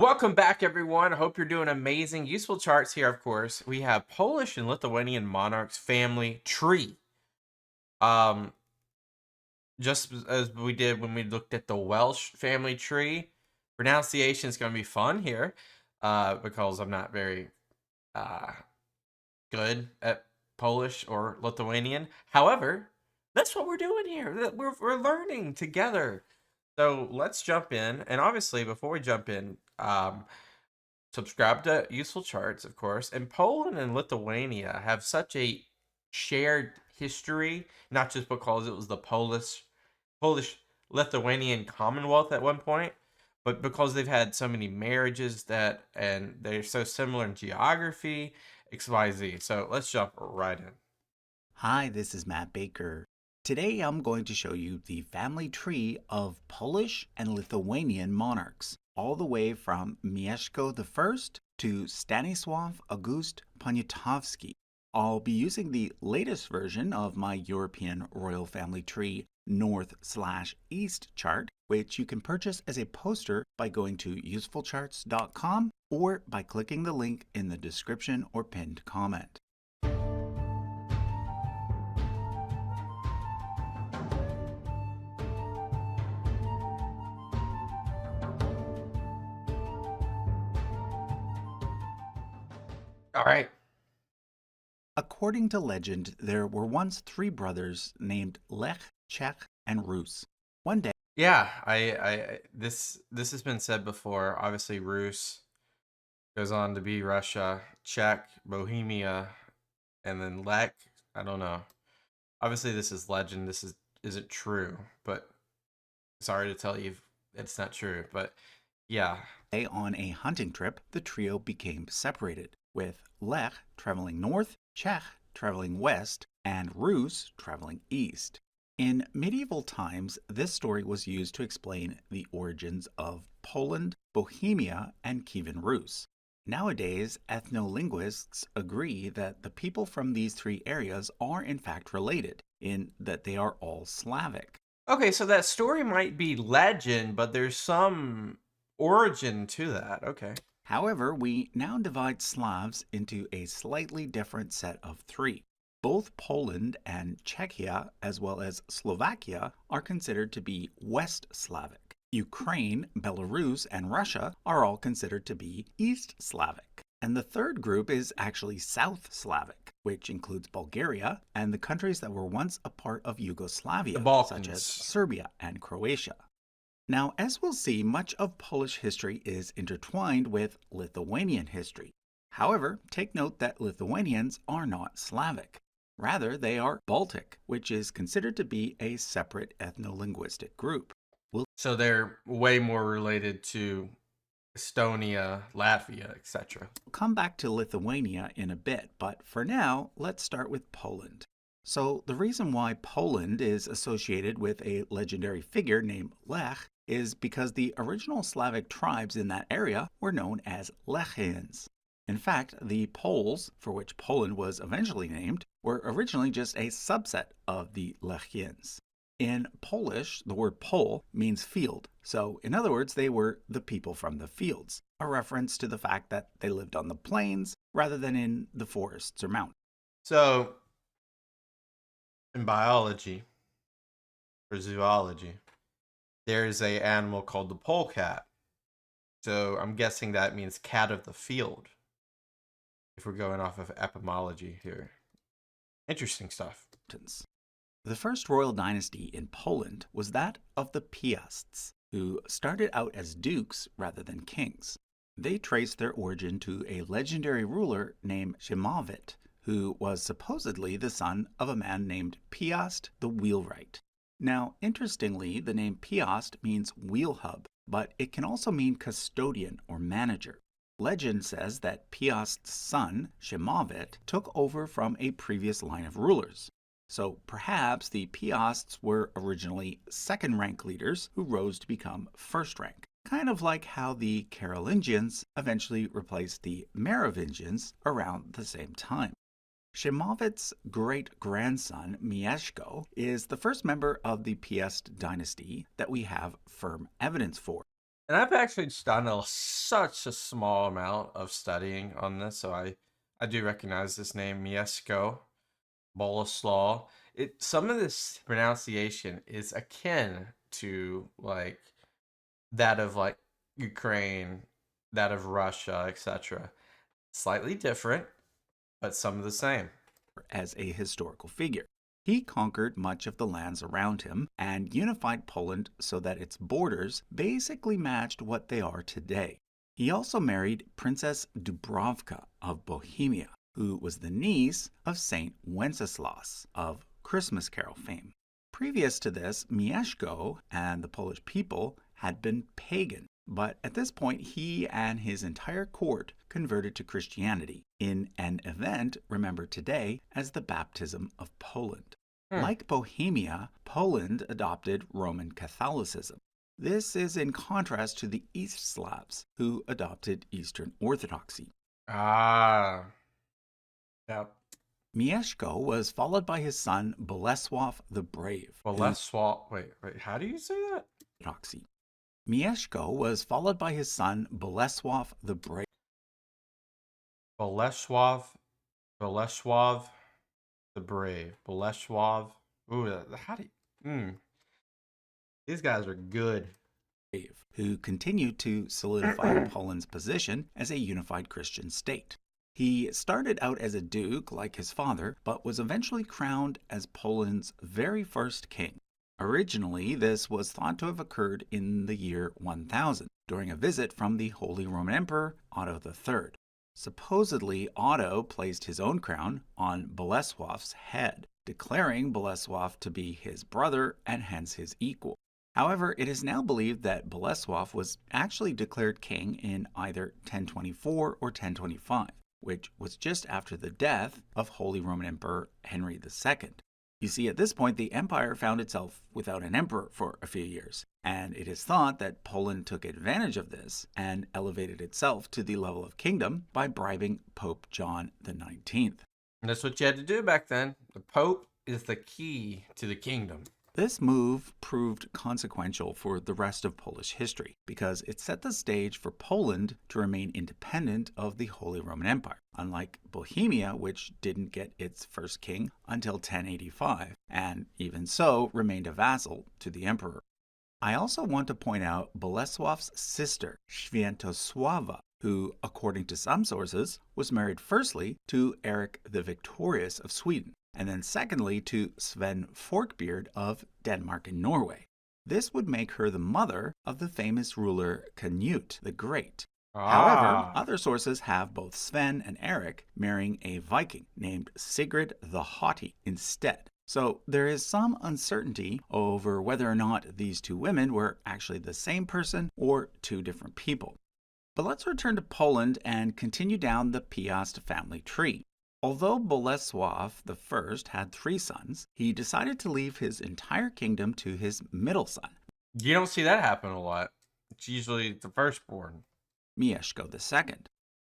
Welcome back, everyone. I hope you're doing amazing. Useful charts here, of course. We have Polish and Lithuanian monarchs family tree. Um, just as we did when we looked at the Welsh family tree. Pronunciation is going to be fun here, because I'm not very uh good at Polish or Lithuanian. However, that's what we're doing here. We're learning together. So let's jump in. And obviously, before we jump in, subscribe to Useful Charts, of course. And Poland and Lithuania have such a shared history, not just because it was the Polish Lithuanian Commonwealth at one point, but because they've had so many marriages and they're so similar in geography, XYZ. So let's jump right in. Hi, this is Matt Baker. Today I'm going to show you the family tree of Polish and Lithuanian monarchs, all the way from Mieszko I to Stanisław August Poniatowski. I'll be using the latest version of my European royal family tree north/east chart, which you can purchase as a poster by going to usefulcharts.com or by clicking the link in the description or pinned comment. All right. According to legend, there were once three brothers named Lech, Czech, and Rus. One day, Yeah, this has been said before. Obviously, Rus goes on to be Russia, Czech, Bohemia, and then Lech. I don't know. Obviously, this is legend. Isn't true, but sorry to tell you it's not true. But yeah, on a hunting trip, the trio became separated, with Lech traveling north, Czech traveling west, and Rus traveling east. In medieval times, this story was used to explain the origins of Poland, Bohemia, and Kievan Rus. Nowadays, ethnolinguists agree that the people from these three areas are in fact related, in that they are all Slavic. okay. So that story might be legend, but there's some origin to that. Okay. However, we now divide Slavs into a slightly different set of three. Both Poland and Czechia, as well as Slovakia, are considered to be West Slavic. Ukraine, Belarus, and Russia are all considered to be East Slavic. And the third group is actually South Slavic, which includes Bulgaria and the countries that were once a part of The Yugoslavia, such as Balkans. Serbia and Croatia. Now, as we'll see, much of Polish history is intertwined with Lithuanian history. However, take note that Lithuanians are not Slavic. Rather, they are Baltic, which is considered to be a separate ethno-linguistic group. We'll So they're way more related to Estonia, Latvia, etc. come back to Lithuania in a bit, but for now, let's start with Poland. So, the reason why Poland is associated with a legendary figure named Lech is because the original Slavic tribes in that area were known as Lechians. In fact, the Poles, for which Poland was eventually named, were originally just a subset of the Lechians. In Polish, the word Pole means field, so in other words, they were the people from the fields, a reference to the fact that they lived on the plains rather than in the forests or mountains. So in biology or zoology, there's a animal called the polecat. So I'm guessing that means cat of the field, if we're going off of etymology here. Interesting stuff. The first royal dynasty in Poland was that of the Piasts, who started out as dukes rather than kings. They traced their origin to a legendary ruler named Szymowit, who was supposedly the son of a man named Piast the Wheelwright. Now, interestingly, the name Piast means wheel hub, but it can also mean custodian or manager. Legend says that Piast's son, Szymowit, took over from a previous line of rulers. So perhaps the Piasts were originally second-rank leaders who rose to become first-rank, kind of like how the Carolingians eventually replaced the Merovingians around the same time. Szymowit's great-grandson, Mieszko, is the first member of the Piast dynasty that we have firm evidence for. And I've actually just done such a small amount of studying on this, so I do recognize this name, Mieszko Boleslaw. It some of this pronunciation is akin to like that of like Ukraine, that of Russia, etc. Slightly different, but some of the same. As a historical figure. He conquered much of the lands around him and unified Poland so that its borders basically matched what they are today. He also married Princess Dubrovka of Bohemia, who was the niece of Saint Wenceslas of Christmas Carol fame. Previous to this, Mieszko and the Polish people had been pagan, but at this point he and his entire court converted to Christianity in an event remembered today as the Baptism of Poland. Like Bohemia, Poland adopted Roman Catholicism. This is in contrast to the East Slavs, who adopted Eastern Orthodoxy. Ah. Yep. Mieszko was followed by his son Bolesław the Brave. Wait, how do you say that? Orthodoxy. Mieszko was followed by his son Bolesław the Brave. Bolesław the Brave. Bolesław. Ooh, how do you... These guys are good. Who continued to solidify Poland's position as a unified Christian state. He started out as a duke like his father, but was eventually crowned as Poland's very first king. Originally, this was thought to have occurred in the year 1000, during a visit from the Holy Roman Emperor Otto III. Supposedly, Otto placed his own crown on Bolesław's head, declaring Bolesław to be his brother and hence his equal. However, it is now believed that Bolesław was actually declared king in either 1024 or 1025, which was just after the death of Holy Roman Emperor Henry II. You see, at this point, the empire found itself without an emperor for a few years, and it is thought that Poland took advantage of this and elevated itself to the level of kingdom by bribing Pope John XIX. And that's what you had to do back then. The Pope is the key to the kingdom. This move proved consequential for the rest of Polish history because it set the stage for Poland to remain independent of the Holy Roman Empire, unlike Bohemia, which didn't get its first king until 1085, and even so remained a vassal to the emperor. I also want to point out Bolesław's sister, Świętosława, who, according to some sources, was married firstly to Eric the Victorious of Sweden, and then secondly to Sven Forkbeard of Denmark and Norway. This would make her the mother of the famous ruler Canute the Great. However, other sources have both Sven and Eric marrying a Viking named Sigrid the Haughty instead. So there is some uncertainty over whether or not these two women were actually the same person or two different people. But let's return to Poland and continue down the Piast family tree. Although Bolesław I had 3 sons, he decided to leave his entire kingdom to his middle son. You don't see that happen a lot. It's usually the firstborn. Mieszko II.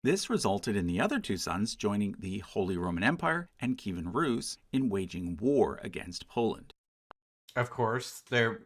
This resulted in the other 2 sons joining the Holy Roman Empire and Kievan Rus in waging war against Poland. Of course, they're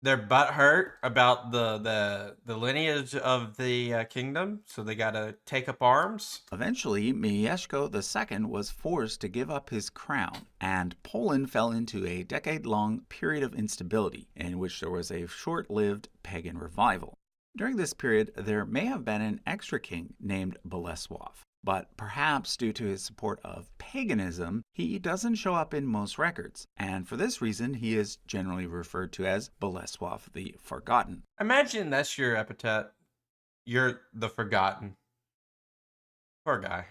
butthurt about the lineage of the kingdom, so they got to take up arms. Eventually, Mieszko II was forced to give up his crown, and Poland fell into a decade-long period of instability in which there was a short-lived pagan revival. During this period, there may have been an extra king named Bolesław, but perhaps due to his support of paganism, he doesn't show up in most records, and for this reason, he is generally referred to as Bolesław the Forgotten. Imagine that's your epithet. You're the Forgotten. Poor guy.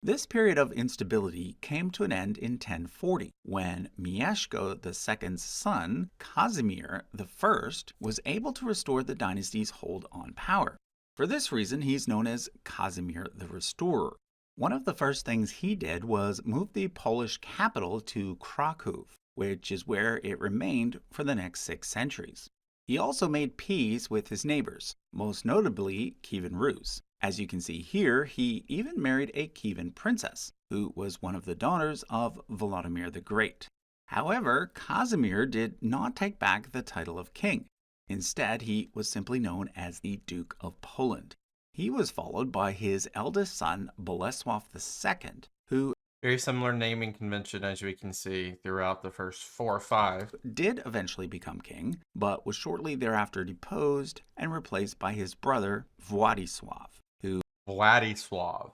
This period of instability came to an end in 1040, when Mieszko II's son, Casimir I, was able to restore the dynasty's hold on power. For this reason, he's known as Casimir the Restorer. One of the first things he did was move the Polish capital to Kraków, which is where it remained for the next 6 centuries. He also made peace with his neighbors, most notably Kievan Rus. As you can see here, he even married a Kievan princess, who was one of the daughters of Volodymyr the Great. However, Casimir did not take back the title of king. Instead, he was simply known as the Duke of Poland. He was followed by his eldest son, Bolesław II, who Very similar naming convention as we can see throughout the first 4 or 5. did eventually become king, but was shortly thereafter deposed and replaced by his brother, Władysław, who Vladislav.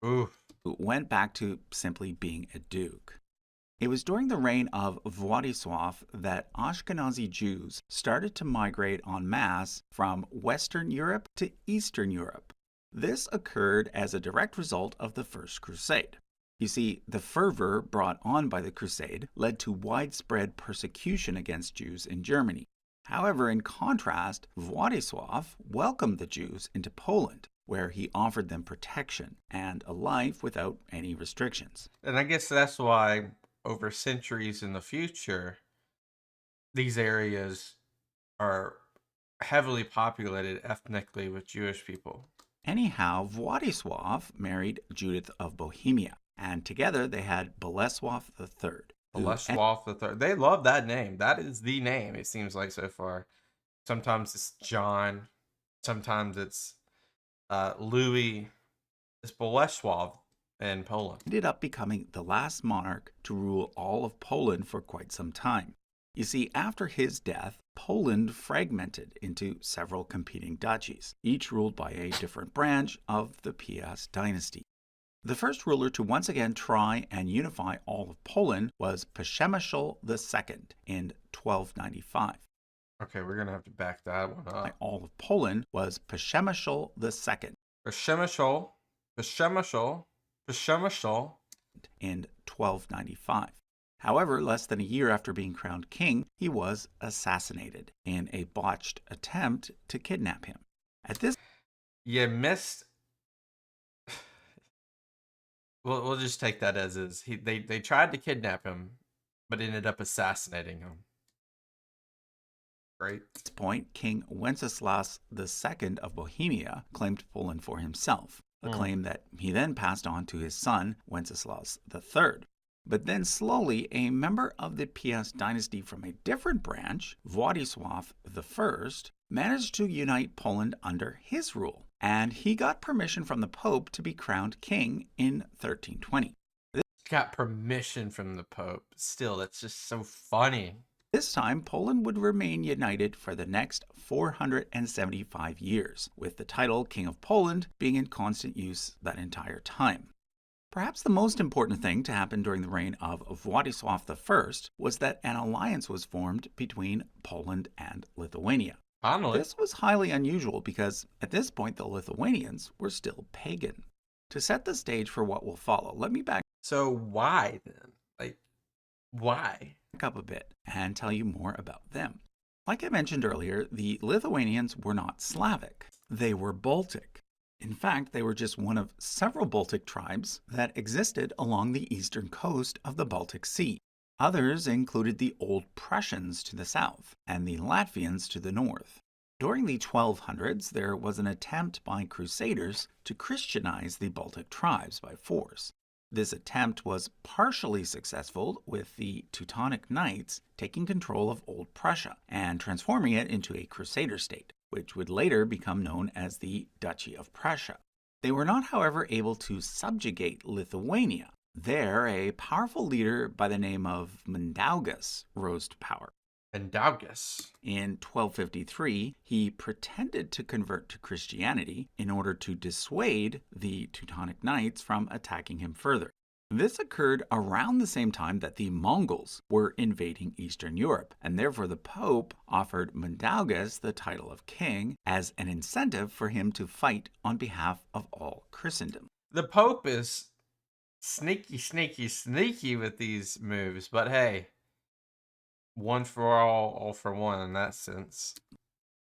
Ooh. went back to simply being a duke. It was during the reign of Władysław that Ashkenazi Jews started to migrate en masse from Western Europe to Eastern Europe. This occurred as a direct result of the First Crusade. You see, the fervor brought on by the Crusade led to widespread persecution against Jews in Germany. However, in contrast, Władysław welcomed the Jews into Poland, where he offered them protection and a life without any restrictions. And I guess that's why over centuries in the future, these areas are heavily populated ethnically with Jewish people. Anyhow, Władysław married Judith of Bohemia, and together they had Bolesław III. Bolesław III. They love that name. That is the name, it seems like so far. Sometimes it's John. Sometimes it's Louis. It's Bolesław in Poland. Ended up becoming the last monarch to rule all of Poland for quite some time. You see, after his death, Poland fragmented into several competing duchies, each ruled by a different branch of the Piast dynasty. The first ruler to once again try and unify all of Poland was Przemysl II in 1295. Okay, we're going to have to back that one up. All of Poland was Przemysl II. Przemysl In 1295. However, less than a year after being crowned king, he was assassinated in a botched attempt to kidnap him. At this, You missed. We'll just take that as is. They tried to kidnap him, but ended up assassinating him. Great. At this point, King Wenceslas II of Bohemia claimed Poland for himself, a claim that he then passed on to his son, Wenceslas III. But then slowly, a member of the Piast dynasty from a different branch, Władysław I, managed to unite Poland under his rule, and he got permission from the Pope to be crowned king in 1320. Got permission from the Pope. Still, that's just so funny. This time, Poland would remain united for the next 475 years, with the title King of Poland being in constant use that entire time. Perhaps the most important thing to happen during the reign of Władysław I was that an alliance was formed between Poland and Lithuania. Finally. This was highly unusual because at this point the Lithuanians were still pagan. To set the stage for what will follow, let me back So why then? Like, why? up a bit and tell you more about them. Like I mentioned earlier, the Lithuanians were not Slavic. They were Baltic. In fact, they were just one of several Baltic tribes that existed along the eastern coast of the Baltic Sea. Others included the Old Prussians to the south and the Latvians to the north. During the 1200s, there was an attempt by crusaders to Christianize the Baltic tribes by force. This attempt was partially successful, with the Teutonic Knights taking control of Old Prussia and transforming it into a crusader state, which would later become known as the Duchy of Prussia. They were not, however, able to subjugate Lithuania. There, a powerful leader by the name of Mindaugas rose to power. Mindaugas. In 1253, he pretended to convert to Christianity in order to dissuade the Teutonic Knights from attacking him further. This occurred around the same time that the Mongols were invading Eastern Europe, and therefore the Pope offered Mindaugas the title of king as an incentive for him to fight on behalf of all Christendom. The Pope is sneaky with these moves, but hey, one for all for one in that sense.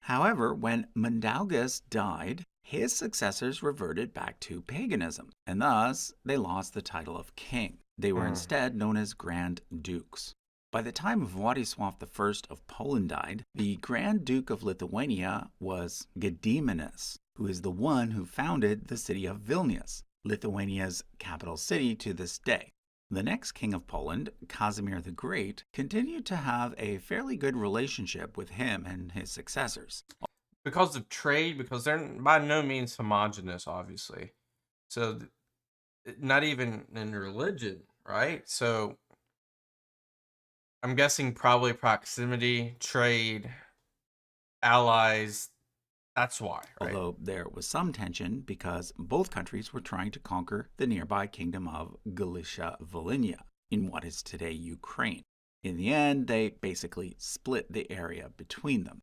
However, when Mindaugas died, his successors reverted back to paganism, and thus they lost the title of king. They were instead known as Grand Dukes. By the time Władysław I of Poland died, the Grand Duke of Lithuania was Gediminid, who is the one who founded the city of Vilnius, Lithuania's capital city to this day. The next king of Poland, Casimir the Great, continued to have a fairly good relationship with him and his successors. Because of trade, because they're by no means homogenous, obviously. So, not even in religion, right? So, I'm guessing probably proximity, trade, allies. That's why, right? Although there was some tension because both countries were trying to conquer the nearby kingdom of Galicia-Volhynia in what is today Ukraine. In the end, they basically split the area between them.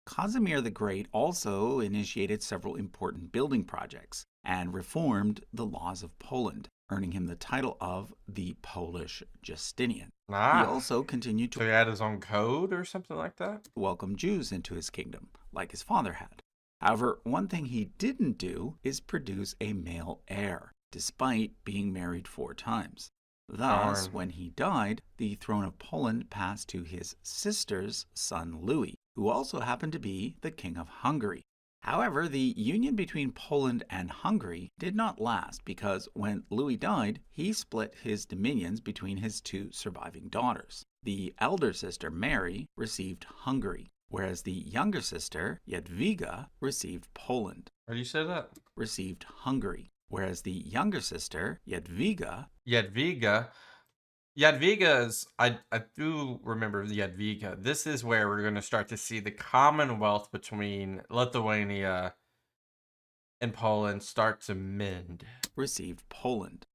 Casimir the Great also initiated several important building projects and reformed the laws of Poland, earning him the title of the Polish Justinian. He Ah, also continued so to he had his own code or something like that? welcome Jews into his kingdom, like his father had. However, one thing he didn't do is produce a male heir, despite being married 4 times. Thus, Darn. when he died, the throne of Poland passed to his sister's son Louis, who also happened to be the king of Hungary. However, the union between Poland and Hungary did not last because when Louis died, he split his dominions between his 2 surviving daughters. The elder sister, Mary, received Hungary, whereas the younger sister, Jadwiga, received Poland. How do you say that? Received Hungary, whereas the younger sister, Jadwiga, Jadwiga. Jadwiga is, I do remember Jadwiga. This is where we're going to start to see the Commonwealth between Lithuania and Poland start to mend. received Poland.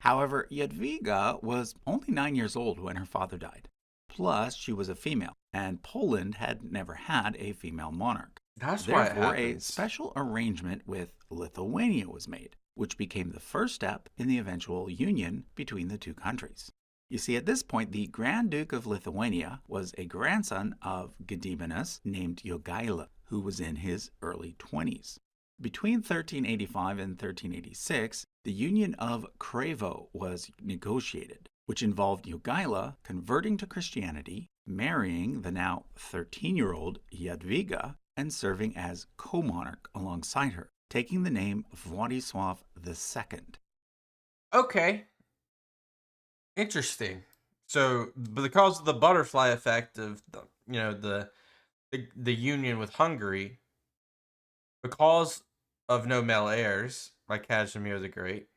However, Jadwiga was only 9 years old when her father died. Plus, she was a female, and Poland had never had a female monarch. That's why it Therefore, a happens. special arrangement with Lithuania was made, which became the first step in the eventual union between the 2 countries. You see, at this point, the Grand Duke of Lithuania was a grandson of Gediminid named Jogaila, who was in his early 20s. Between 1385 and 1386, the Union of Cravo was negotiated, which involved Jogaila converting to Christianity, marrying the now 13-year-old Jadwiga, and serving as co-monarch alongside her, taking the name Władysław II. Okay. Interesting. So, because of the butterfly effect of the union with Hungary, because of no male heirs like Casimir the Great,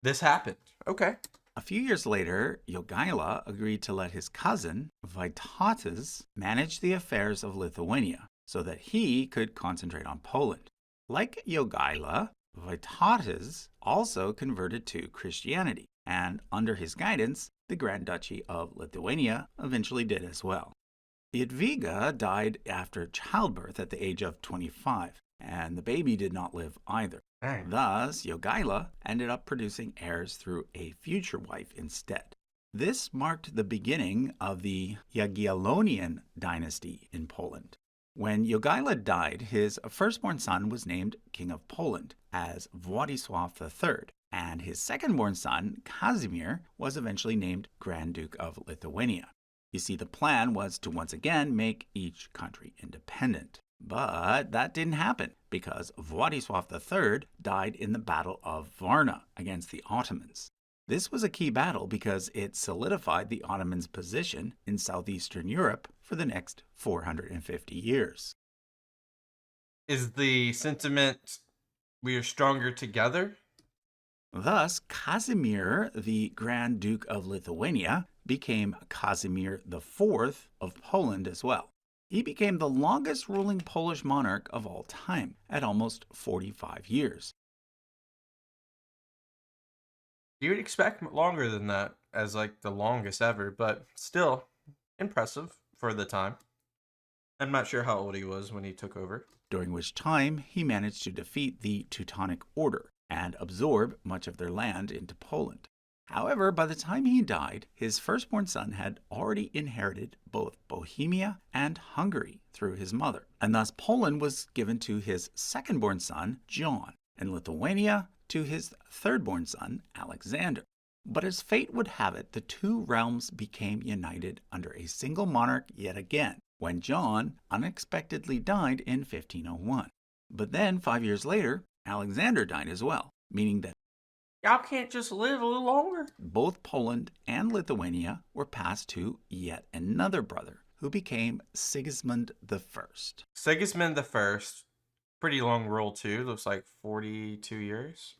this happened. Okay. A few years later, Jogaila agreed to let his cousin, Vytautas, manage the affairs of Lithuania so that he could concentrate on Poland. Like Jogaila, Vytautas also converted to Christianity, and under his guidance, the Grand Duchy of Lithuania eventually did as well. Jadwiga died after childbirth at the age of 25, and the baby did not live either. Dang. Thus, Jogaila ended up producing heirs through a future wife instead. This marked the beginning of the Jagiellonian dynasty in Poland. When Jogaila died, his firstborn son was named King of Poland as Władysław III, and his secondborn son, Casimir, was eventually named Grand Duke of Lithuania. You see, the plan was to once again make each country independent. But that didn't happen because Władysław III died in the Battle of Varna against the Ottomans. This was a key battle because it solidified the Ottomans' position in southeastern Europe for the next 450 years. Is the sentiment we are stronger together? Thus, Casimir, the Grand Duke of Lithuania, became Casimir IV of Poland as well. He became the longest ruling Polish monarch of all time at almost 45 years. You would expect longer than that as like the longest ever, but still impressive for the time. I'm not sure how old he was when he took over. During which time he managed to defeat the Teutonic Order and absorb much of their land into Poland. However, by the time he died, his firstborn son had already inherited both Bohemia and Hungary through his mother, and thus Poland was given to his secondborn son, John, and Lithuania to his thirdborn son, Alexander. But as fate would have it, the 2 realms became united under a single monarch yet again, when John unexpectedly died in 1501. But then, 5 years later, Alexander died as well, meaning that Y'all can't just live a little longer? Both Poland and Lithuania were passed to yet another brother, who became Sigismund I. Sigismund the First, pretty long rule too. Looks like 42 years.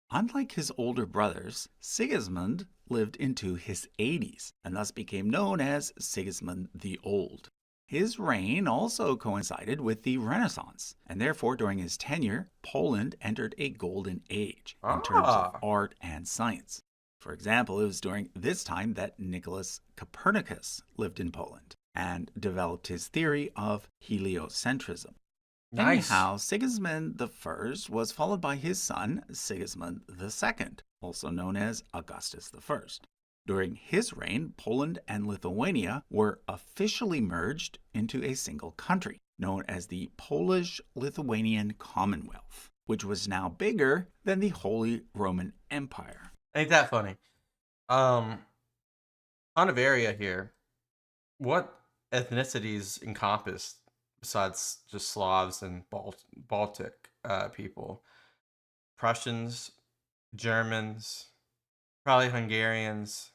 Unlike his older brothers, Sigismund lived into his 80s and thus became known as Sigismund the Old. His reign also coincided with the Renaissance, and therefore during his tenure, Poland entered a golden age in terms of art and science. For example, it was during this time that Nicholas Copernicus lived in Poland and developed his theory of heliocentrism. Nice. Anyhow, Sigismund I was followed by his son, Sigismund II, also known as Augustus I. During his reign, Poland and Lithuania were officially merged into a single country, known as the Polish-Lithuanian Commonwealth, which was now bigger than the Holy Roman Empire. Ain't that funny? Ton of area here. What ethnicities encompassed besides just Slavs and Baltic people? Prussians, Germans, probably Hungarians,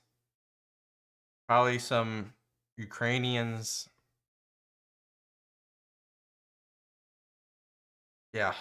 probably some Ukrainians. Yeah.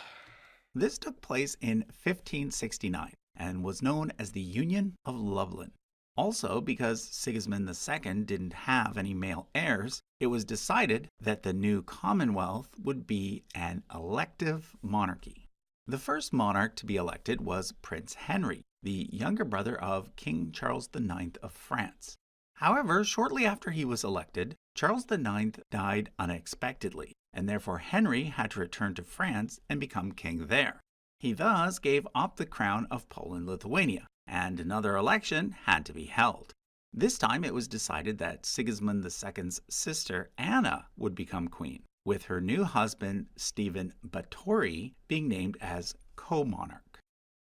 This took place in 1569 and was known as the Union of Lublin. Also, because Sigismund II didn't have any male heirs, it was decided that the new Commonwealth would be an elective monarchy. The first monarch to be elected was Prince Henry, the younger brother of King Charles IX of France. However, shortly after he was elected, Charles IX died unexpectedly, and therefore Henry had to return to France and become king there. He thus gave up the crown of Poland-Lithuania, and another election had to be held. This time it was decided that Sigismund II's sister Anna would become queen, with her new husband Stephen Batory being named as co-monarch.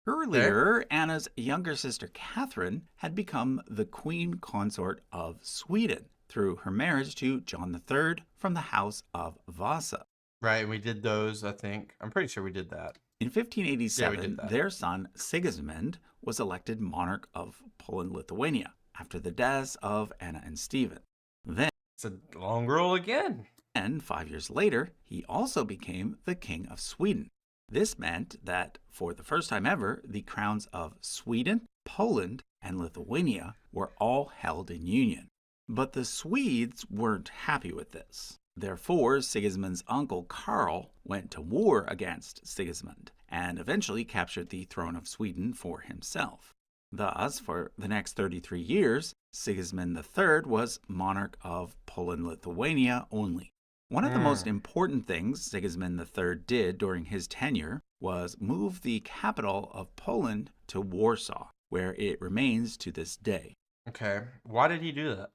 Earlier, Anna's younger sister Catherine had become the queen consort of Sweden through her marriage to John III from the House of Vasa. Right, we did those, I think. I'm pretty sure we did that. In 1587, Yeah, we did that. their son Sigismund was elected monarch of Poland-Lithuania after the deaths of Anna and Stephen. Then, it's a long rule again. And 5 years later, he also became the king of Sweden. This meant that, for the first time ever, the crowns of Sweden, Poland, and Lithuania were all held in union. But the Swedes weren't happy with this. Therefore, Sigismund's uncle Karl went to war against Sigismund and eventually captured the throne of Sweden for himself. Thus, for the next 33 years, Sigismund III was monarch of Poland-Lithuania only. One of the most important things Sigismund III did during his tenure was move the capital of Poland to Warsaw, where it remains to this day. Okay, why did he do that?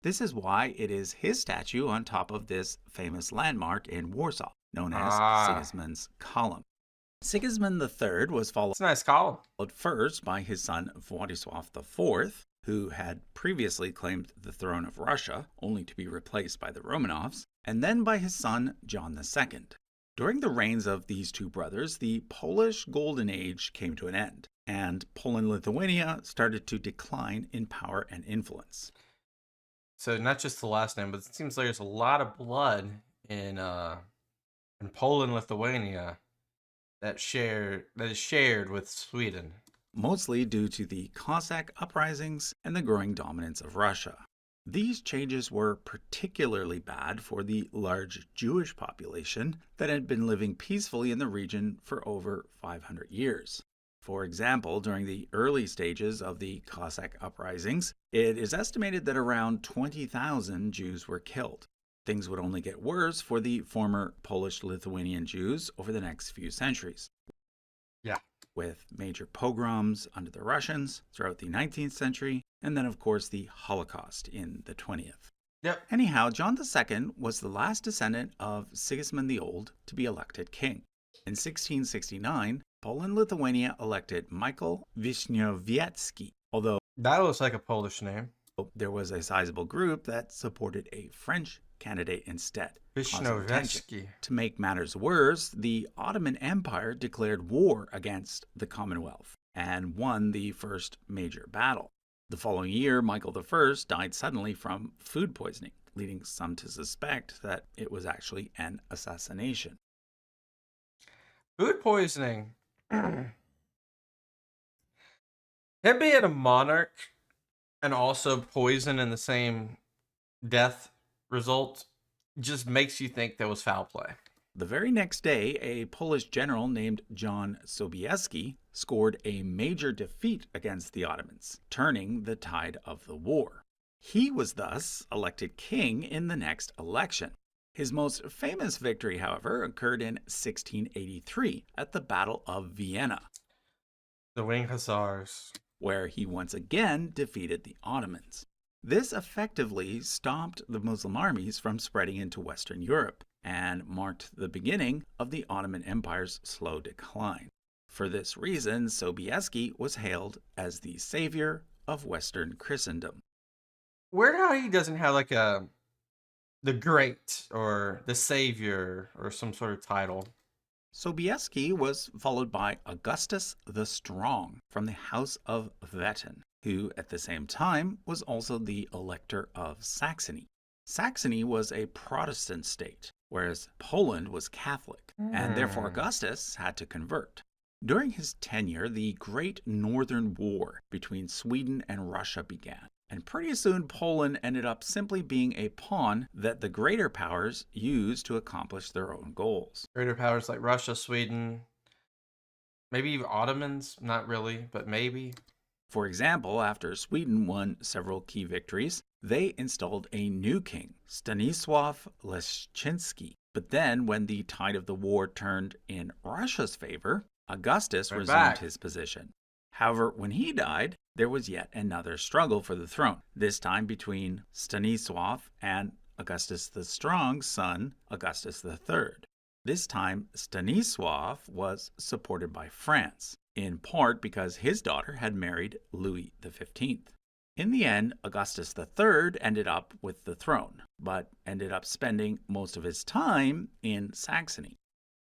This is why it is his statue on top of this famous landmark in Warsaw, known as Sigismund's Column. Sigismund III was followed It's a nice column. First by his son Władysław IV, who had previously claimed the throne of Russia, only to be replaced by the Romanovs, and then by his son John II. During the reigns of these two brothers, the Polish Golden Age came to an end, and Poland-Lithuania started to decline in power and influence. So not just the last name, but it seems like there's a lot of blood in Poland, Lithuania that is shared with Sweden. Mostly due to the Cossack uprisings and the growing dominance of Russia. These changes were particularly bad for the large Jewish population that had been living peacefully in the region for over 500 years. For example, during the early stages of the Cossack uprisings, it is estimated that around 20,000 Jews were killed. Things would only get worse for the former Polish-Lithuanian Jews over the next few centuries. Yeah. With major pogroms under the Russians throughout the 19th century, and then, of course, the Holocaust in the 20th. Yep. Anyhow, John II was the last descendant of Sigismund the Old to be elected king. In 1669, Poland-Lithuania elected Michael Wiśniowiecki, although that looks like a Polish name. There was a sizable group that supported a French candidate instead. Wiśniowiecki. To make matters worse, the Ottoman Empire declared war against the Commonwealth, and won the first major battle. The following year, Michael I died suddenly from food poisoning, leading some to suspect that it was actually an assassination. Food poisoning. Him being a monarch and also poison in the same death result just makes you think there was foul play. The very next day, a Polish general named John Sobieski scored a major defeat against the Ottomans, turning the tide of the war. He was thus elected king in the next election. His most famous victory, however, occurred in 1683 at the Battle of Vienna, The Wing Hussars. where he once again defeated the Ottomans. This effectively stopped the Muslim armies from spreading into Western Europe and marked the beginning of the Ottoman Empire's slow decline. For this reason, Sobieski was hailed as the savior of Western Christendom. Weird how he doesn't have like the Great or the Savior or some sort of title. Sobieski was followed by Augustus the Strong from the House of Wettin, who at the same time was also the Elector of Saxony. Saxony was a Protestant state, whereas Poland was Catholic, and therefore Augustus had to convert. During his tenure, the Great Northern War between Sweden and Russia began, and pretty soon Poland ended up simply being a pawn that the greater powers used to accomplish their own goals. Greater powers like Russia, Sweden, maybe even Ottomans, not really, but maybe. For example, after Sweden won several key victories, they installed a new king, Stanisław Leszczyński. But then, when the tide of the war turned in Russia's favor, Augustus resumed his position. However, when he died, there was yet another struggle for the throne, this time between Stanisław and Augustus the Strong's son, Augustus III. This time, Stanisław was supported by France, in part because his daughter had married Louis XV. In the end, Augustus III ended up with the throne, but ended up spending most of his time in Saxony.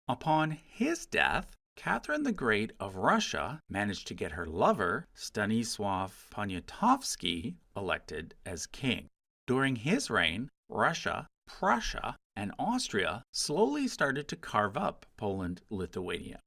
Upon his death, Catherine the Great of Russia managed to get her lover, Stanisław Poniatowski, elected as king. During his reign, Russia, Prussia, and Austria slowly started to carve up Poland, Lithuania.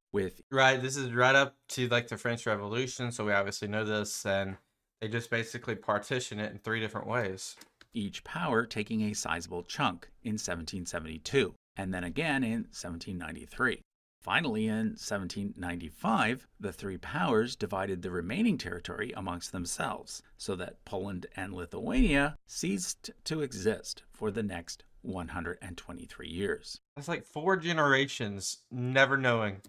Right, this is right up to like the French Revolution, so we obviously know this, and they just basically partition it in 3 different ways. Each power taking a sizable chunk in 1772, and then again in 1793. Finally, in 1795, the 3 powers divided the remaining territory amongst themselves, so that Poland and Lithuania ceased to exist for the next 123 years. That's like 4 generations never knowing.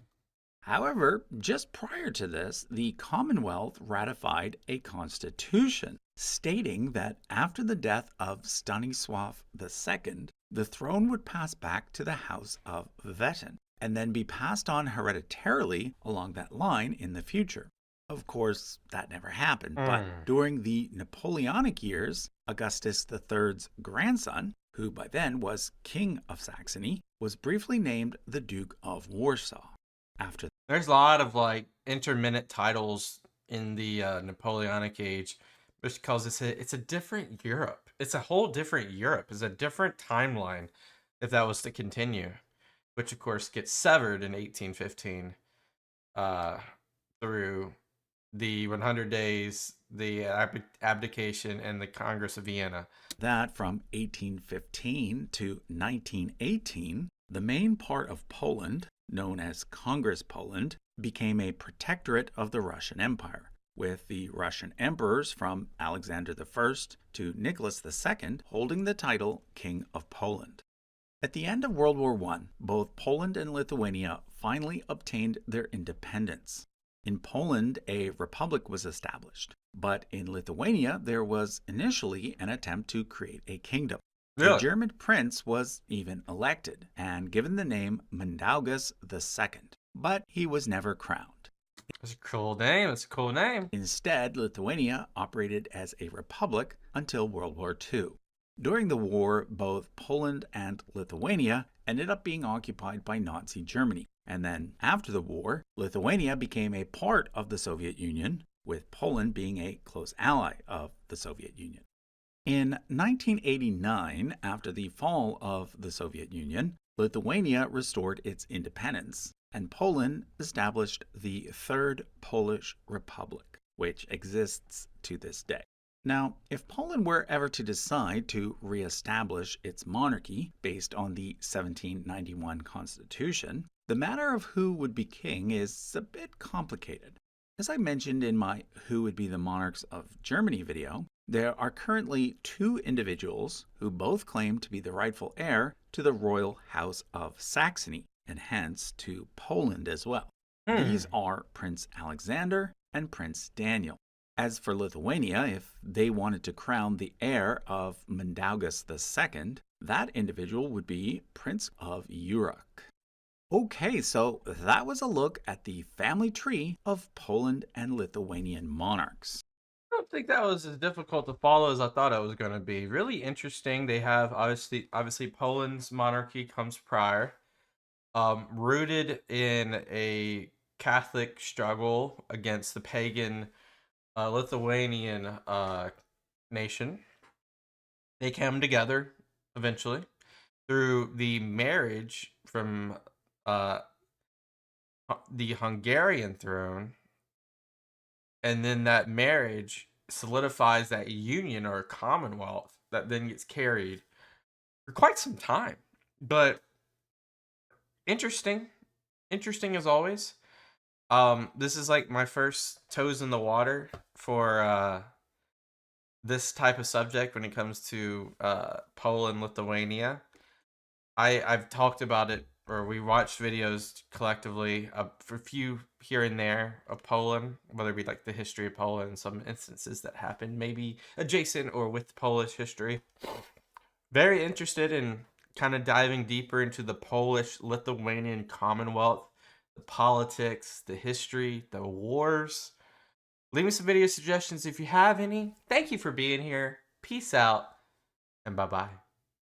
However, just prior to this, the Commonwealth ratified a constitution stating that after the death of Stanisław II, the throne would pass back to the House of Wettin and then be passed on hereditarily along that line in the future. Of course, that never happened, but during the Napoleonic years, Augustus III's grandson, who by then was King of Saxony, was briefly named the Duke of Warsaw. There's a lot of like intermittent titles in the Napoleonic age, just because it's a different Europe. It's a whole different Europe. It's a different timeline if that was to continue, which of course gets severed in 1815 through the 100 days, the abdication, and the Congress of Vienna. That from 1815 to 1918, the main part of Poland, known as Congress Poland, became a protectorate of the Russian Empire, with the Russian emperors from Alexander I to Nicholas II holding the title King of Poland. At the end of World War I, both Poland and Lithuania finally obtained their independence. In Poland, a republic was established, but in Lithuania, there was initially an attempt to create a kingdom. Really? A German prince was even elected and given the name Mindaugas II, but he was never crowned. That's a cool name. That's a cool name. Instead, Lithuania operated as a republic until World War II. During the war, both Poland and Lithuania ended up being occupied by Nazi Germany. And then, after the war, Lithuania became a part of the Soviet Union, with Poland being a close ally of the Soviet Union. In 1989, after the fall of the Soviet Union, Lithuania restored its independence, and Poland established the Third Polish Republic, which exists to this day. Now, if Poland were ever to decide to re-establish its monarchy based on the 1791 Constitution, the matter of who would be king is a bit complicated. As I mentioned in my Who Would Be the Monarchs of Germany video, there are currently two individuals who both claim to be the rightful heir to the royal house of Saxony, and hence to Poland as well. These are Prince Alexander and Prince Daniel. As for Lithuania, if they wanted to crown the heir of Mindaugas II, that individual would be Prince of Uruk. Okay, so that was a look at the family tree of Poland and Lithuanian monarchs. I don't think that was as difficult to follow as I thought it was going to be. Really interesting. They have obviously Poland's monarchy comes prior, rooted in a Catholic struggle against the pagan Lithuanian nation. They came together eventually through the marriage from the Hungarian throne, and then that marriage solidifies that union or commonwealth that then gets carried for quite some time. But interesting as always. This is like my first toes in the water for this type of subject when it comes to Poland, Lithuania. I've talked about it, or we watched videos collectively for a few here and there of Poland, whether it be like the history of Poland, some instances that happened maybe adjacent or with Polish history. Very interested in kind of diving deeper into the Polish-Lithuanian Commonwealth, the politics, the history, the wars. Leave me some video suggestions if you have any. Thank you for being here. Peace out, and bye-bye.